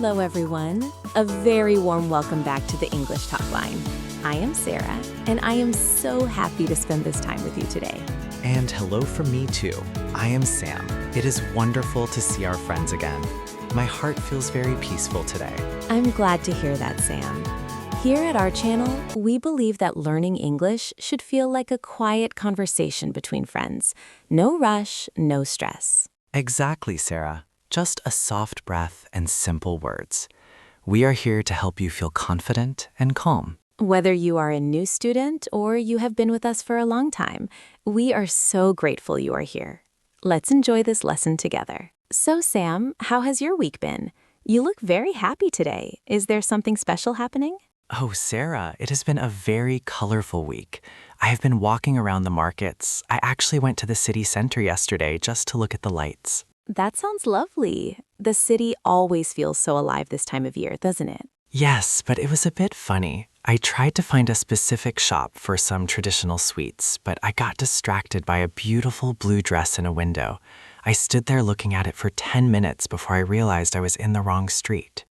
Hello, everyone. A very warm welcome back to the English Talkline. I am Sarah, and I am so happy to spend this time with you today. And hello from me too. I am Sam. It is wonderful to see our friends again. My heart feels very peaceful today. I'm glad to hear that, Sam. Here at our channel, we believe that learning English should feel like a quiet conversation between friends. No rush, no stress. Exactly, Sarah. Just a soft breath and simple words. We are here to help you feel confident and calm. Whether you are a new student or you have been with us for a long time, we are so grateful you are here. Let's enjoy this lesson together. So, Sam, how has your week been? You look very happy today. Is there something special happening? Oh, Sarah, it has been a very colorful week. I have been walking around the markets. I actually went to the city center yesterday just to look at the lights. That sounds lovely. The city always feels so alive this time of year, doesn't it? Yes, but it was a bit funny. I tried to find a specific shop for some traditional sweets, but I got distracted by a beautiful blue dress in a window. I stood there looking at it for 10 minutes before I realized I was in the wrong street.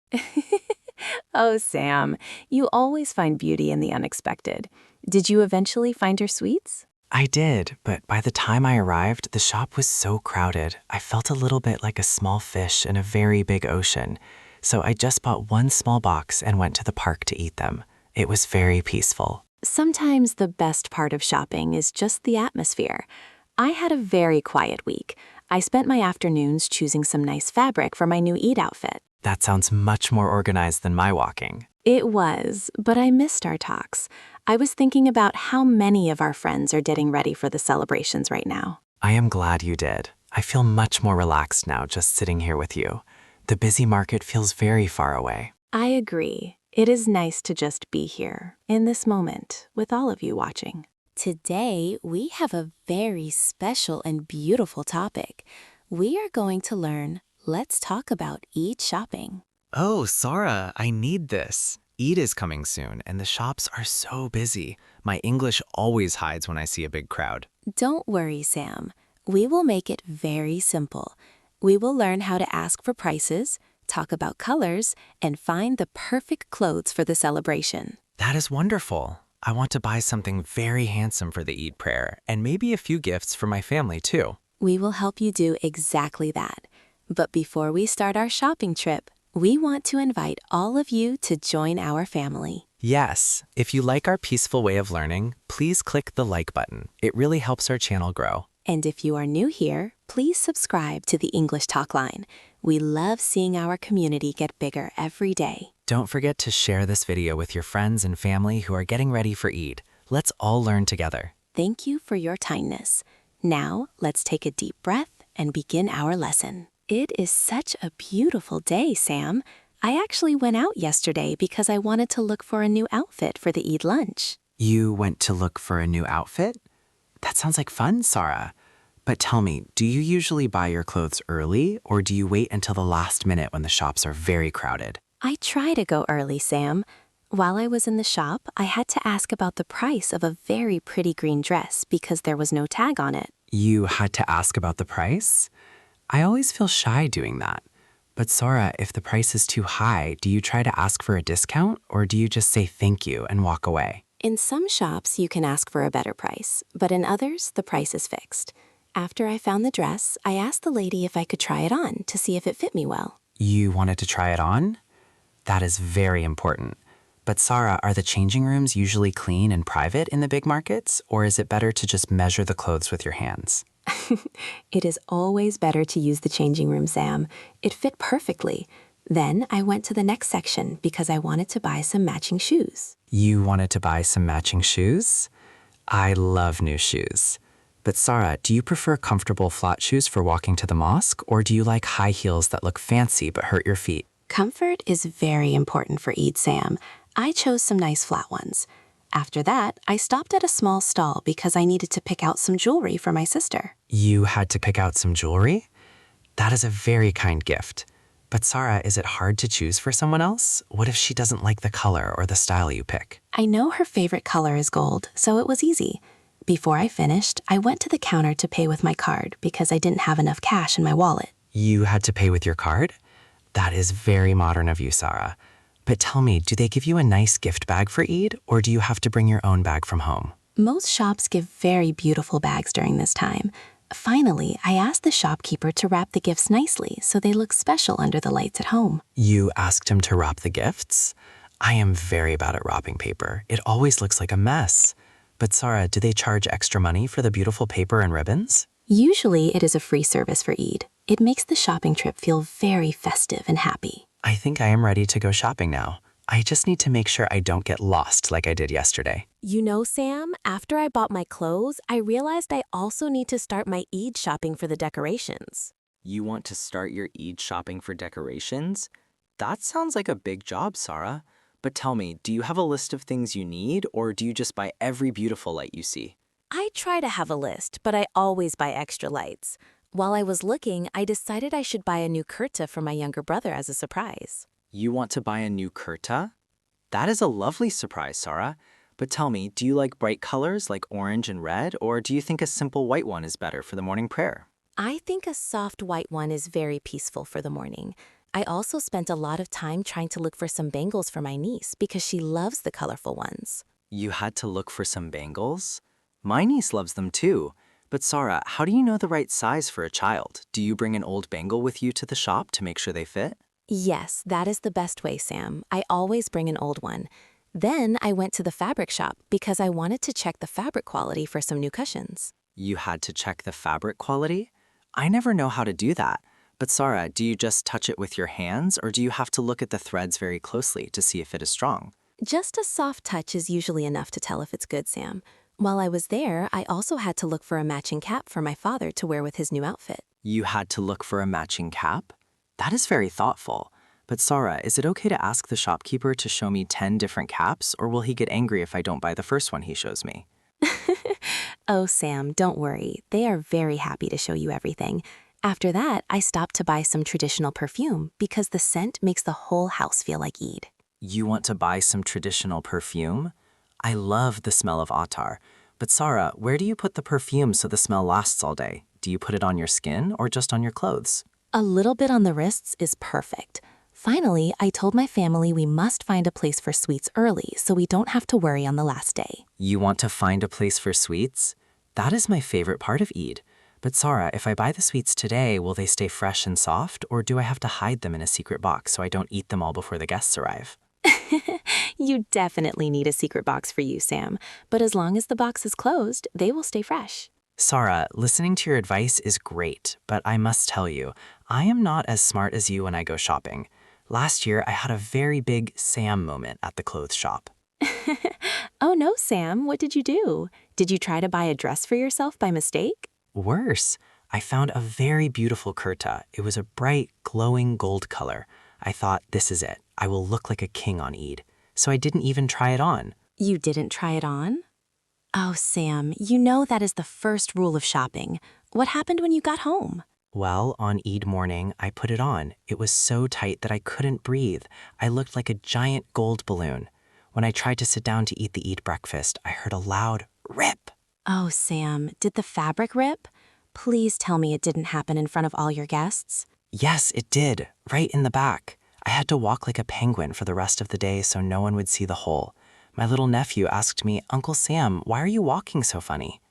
Oh, Sam, you always find beauty in the unexpected. Did you eventually find your sweets? I did, but by the time I arrived, the shop was so crowded. I felt a little bit like a small fish in a very big ocean. So I just bought one small box and went to the park to eat them. It was very peaceful. Sometimes the best part of shopping is just the atmosphere. I had a very quiet week. I spent my afternoons choosing some nice fabric for my new Eid outfit. That sounds much more organized than my walking. It was, but I missed our talks. I was thinking about how many of our friends are getting ready for the celebrations right now. I am glad you did. I feel much more relaxed now just sitting here with you. The busy market feels very far away. I agree. It is nice to just be here, in this moment, with all of you watching. Today, we have a very special and beautiful topic. We are going to learn, let's talk about Eid shopping. Oh, Sarah, I need this. Eid is coming soon, and the shops are so busy. My English always hides when I see a big crowd. Don't worry, Sam. We will make it very simple. We will learn how to ask for prices, talk about colors, and find the perfect clothes for the celebration. That is wonderful. I want to buy something very handsome for the Eid prayer, and maybe a few gifts for my family too. We will help you do exactly that. But before we start our shopping trip, we want to invite all of you to join our family. Yes, if you like our peaceful way of learning, please click the like button. It really helps our channel grow. And if you are new here, please subscribe to the English Talkline. We love seeing our community get bigger every day. Don't forget to share this video with your friends and family who are getting ready for Eid. Let's all learn together. Thank you for your kindness. Now, let's take a deep breath and begin our lesson. It is such a beautiful day, Sam. I actually went out yesterday because I wanted to look for a new outfit for the Eid lunch. You went to look for a new outfit? That sounds like fun, Sarah. But tell me, do you usually buy your clothes early, or do you wait until the last minute when the shops are very crowded? I try to go early, Sam. While I was in the shop, I had to ask about the price of a very pretty green dress because there was no tag on it. You had to ask about the price? I always feel shy doing that. But Sarah, if the price is too high, do you try to ask for a discount, or do you just say thank you and walk away? In some shops, you can ask for a better price, but in others, the price is fixed. After I found the dress, I asked the lady if I could try it on to see if it fit me well. You wanted to try it on? That is very important. But Sarah, are the changing rooms usually clean and private in the big markets, or is it better to just measure the clothes with your hands? It is always better to use the changing room, Sam. It fit perfectly. Then I went to the next section because I wanted to buy some matching shoes. You wanted to buy some matching shoes? I love new shoes. But Sarah, do you prefer comfortable flat shoes for walking to the mosque, or do you like high heels that look fancy but hurt your feet? Comfort is very important for Eid, Sam. I chose some nice flat ones. After that, I stopped at a small stall because I needed to pick out some jewelry for my sister. You had to pick out some jewelry? That is a very kind gift. But Sarah, is it hard to choose for someone else? What if she doesn't like the color or the style you pick? I know her favorite color is gold, so it was easy. Before I finished, I went to the counter to pay with my card because I didn't have enough cash in my wallet. You had to pay with your card? That is very modern of you, Sarah. But tell me, do they give you a nice gift bag for Eid, or do you have to bring your own bag from home? Most shops give very beautiful bags during this time. Finally, I asked the shopkeeper to wrap the gifts nicely so they look special under the lights at home. You asked him to wrap the gifts? I am very bad at wrapping paper. It always looks like a mess. But Sarah, do they charge extra money for the beautiful paper and ribbons? Usually, it is a free service for Eid. It makes the shopping trip feel very festive and happy. I think I am ready to go shopping now. I just need to make sure I don't get lost like I did yesterday. You know, Sam, after I bought my clothes, I realized I also need to start my Eid shopping for the decorations. You want to start your Eid shopping for decorations? That sounds like a big job, Sarah. But tell me, do you have a list of things you need, or do you just buy every beautiful light you see? I try to have a list, but I always buy extra lights. While I was looking, I decided I should buy a new kurta for my younger brother as a surprise. You want to buy a new kurta? That is a lovely surprise, Sarah. But tell me, do you like bright colors like orange and red, or do you think a simple white one is better for the morning prayer? I think a soft white one is very peaceful for the morning. I also spent a lot of time trying to look for some bangles for my niece because she loves the colorful ones. You had to look for some bangles? My niece loves them too. But Sarah, how do you know the right size for a child? Do you bring an old bangle with you to the shop to make sure they fit? Yes, that is the best way, Sam. I always bring an old one. Then I went to the fabric shop because I wanted to check the fabric quality for some new cushions. You had to check the fabric quality? I never know how to do that. But Sarah, do you just touch it with your hands, or do you have to look at the threads very closely to see if it is strong? Just a soft touch is usually enough to tell if it's good, Sam. While I was there, I also had to look for a matching cap for my father to wear with his new outfit. You had to look for a matching cap? That is very thoughtful. But Sarah, is it okay to ask the shopkeeper to show me 10 different caps, or will he get angry if I don't buy the first one he shows me? Oh, Sam, don't worry. They are very happy to show you everything. After that, I stopped to buy some traditional perfume because the scent makes the whole house feel like Eid. You want to buy some traditional perfume? I love the smell of attar. But Sarah, where do you put the perfume so the smell lasts all day? Do you put it on your skin or just on your clothes? A little bit on the wrists is perfect. Finally, I told my family we must find a place for sweets early so we don't have to worry on the last day. You want to find a place for sweets? That is my favorite part of Eid. But Sarah, if I buy the sweets today, will they stay fresh and soft, or do I have to hide them in a secret box so I don't eat them all before the guests arrive? You definitely need a secret box for you, Sam. But as long as the box is closed, they will stay fresh. Sarah, listening to your advice is great, but I must tell you, I am not as smart as you when I go shopping. Last year, I had a very big Sam moment at the clothes shop. Oh no, Sam, what did you do? Did you try to buy a dress for yourself by mistake? Worse, I found a very beautiful kurta. It was a bright, glowing gold color. I thought, this is it. I will look like a king on Eid. So I didn't even try it on. You didn't try it on? Oh, Sam, you know that is the first rule of shopping. What happened when you got home? Well, on Eid morning, I put it on. It was so tight that I couldn't breathe. I looked like a giant gold balloon. When I tried to sit down to eat the Eid breakfast, I heard a loud rip. Oh, Sam, did the fabric rip? Please tell me it didn't happen in front of all your guests. Yes, it did, right in the back. I had to walk like a penguin for the rest of the day so no one would see the hole. My little nephew asked me, Uncle Sam, why are you walking so funny?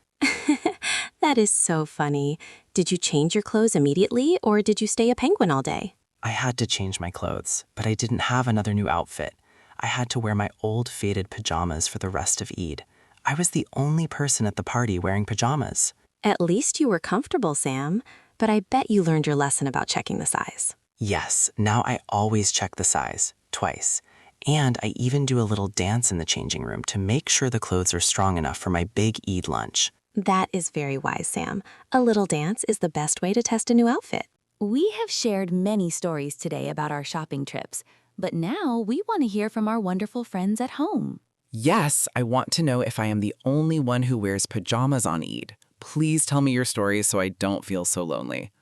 That is so funny. Did you change your clothes immediately, or did you stay a penguin all day? I had to change my clothes, but I didn't have another new outfit. I had to wear my old faded pajamas for the rest of Eid. I was the only person at the party wearing pajamas. At least you were comfortable, Sam. But I bet you learned your lesson about checking the size. Yes, now I always check the size, twice. And I even do a little dance in the changing room to make sure the clothes are strong enough for my big Eid lunch. That is very wise, Sam. A little dance is the best way to test a new outfit. We have shared many stories today about our shopping trips, but now we want to hear from our wonderful friends at home. Yes, I want to know if I am the only one who wears pajamas on Eid. Please tell me your stories so I don't feel so lonely.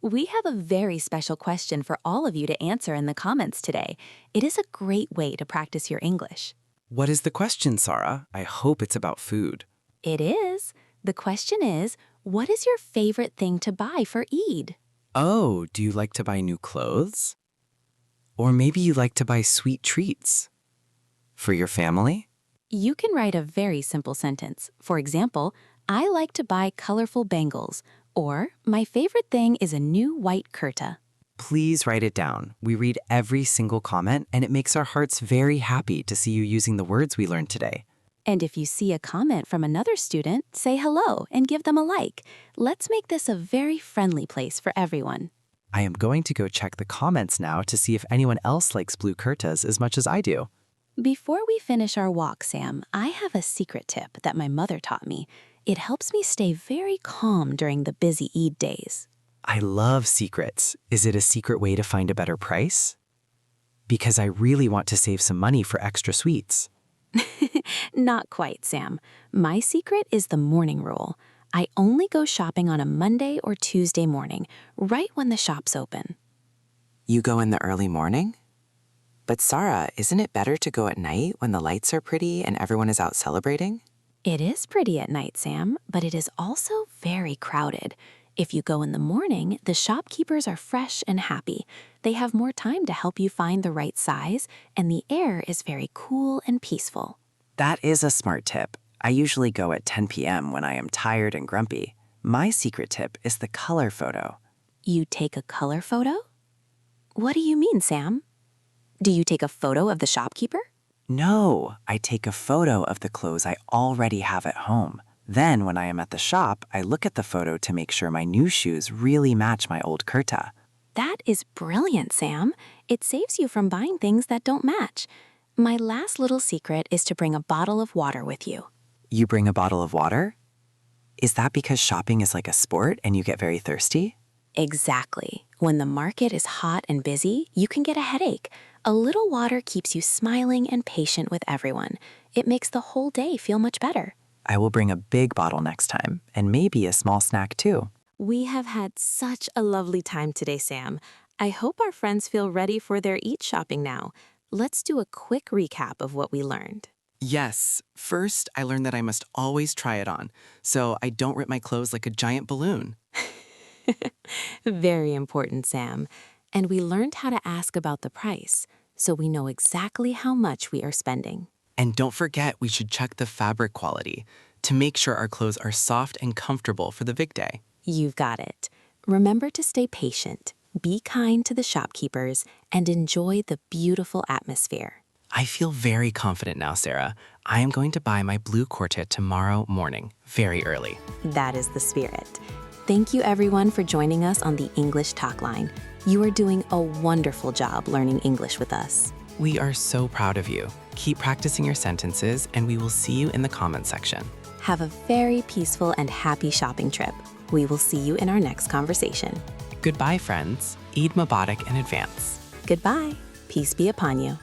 We have a very special question for all of you to answer in the comments today. It is a great way to practice your English. What is the question, Sarah? I hope it's about food. It is. The question is, what is your favorite thing to buy for Eid? Oh, do you like to buy new clothes? Or maybe you like to buy sweet treats for your family? You can write a very simple sentence. For example, I like to buy colorful bangles, or my favorite thing is a new white kurta. Please write it down. We read every single comment, and it makes our hearts very happy to see you using the words we learned today. And if you see a comment from another student, say hello and give them a like. Let's make this a very friendly place for everyone. I am going to go check the comments now to see if anyone else likes blue kurtas as much as I do. Before we finish our walk, Sam, I have a secret tip that my mother taught me. It helps me stay very calm during the busy Eid days. I love secrets. Is it a secret way to find a better price? Because I really want to save some money for extra sweets. Not quite, Sam. My secret is the morning rule. I only go shopping on a Monday or Tuesday morning, right when the shops open. You go in the early morning? But Sarah, isn't it better to go at night when the lights are pretty and everyone is out celebrating? It is pretty at night, Sam, but it is also very crowded. If you go in the morning, the shopkeepers are fresh and happy. They have more time to help you find the right size, and the air is very cool and peaceful. That is a smart tip. I usually go at 10 p.m. when I am tired and grumpy. My secret tip is the color photo. You take a color photo? What do you mean, Sam? Do you take a photo of the shopkeeper? No, I take a photo of the clothes I already have at home. Then, when I am at the shop, I look at the photo to make sure my new shoes really match my old kurta. That is brilliant, Sam. It saves you from buying things that don't match. My last little secret is to bring a bottle of water with you. You bring a bottle of water? Is that because shopping is like a sport and you get very thirsty? Exactly. When the market is hot and busy, you can get a headache. A little water keeps you smiling and patient with everyone. It makes the whole day feel much better. I will bring a big bottle next time, and maybe a small snack too. We have had such a lovely time today, Sam. I hope our friends feel ready for their Eid shopping now. Let's do a quick recap of what we learned. Yes, first I learned that I must always try it on, so I don't rip my clothes like a giant balloon. Very important, Sam. And we learned how to ask about the price, so we know exactly how much we are spending. And don't forget, we should check the fabric quality to make sure our clothes are soft and comfortable for the big day. You've got it. Remember to stay patient, be kind to the shopkeepers, and enjoy the beautiful atmosphere. I feel very confident now, Sarah. I am going to buy my blue kurta tomorrow morning, very early. That is the spirit. Thank you, everyone, for joining us on the English Talkline. You are doing a wonderful job learning English with us. We are so proud of you. Keep practicing your sentences, and we will see you in the comment section. Have a very peaceful and happy shopping trip. We will see you in our next conversation. Goodbye, friends. Eid Mubarak in advance. Goodbye. Peace be upon you.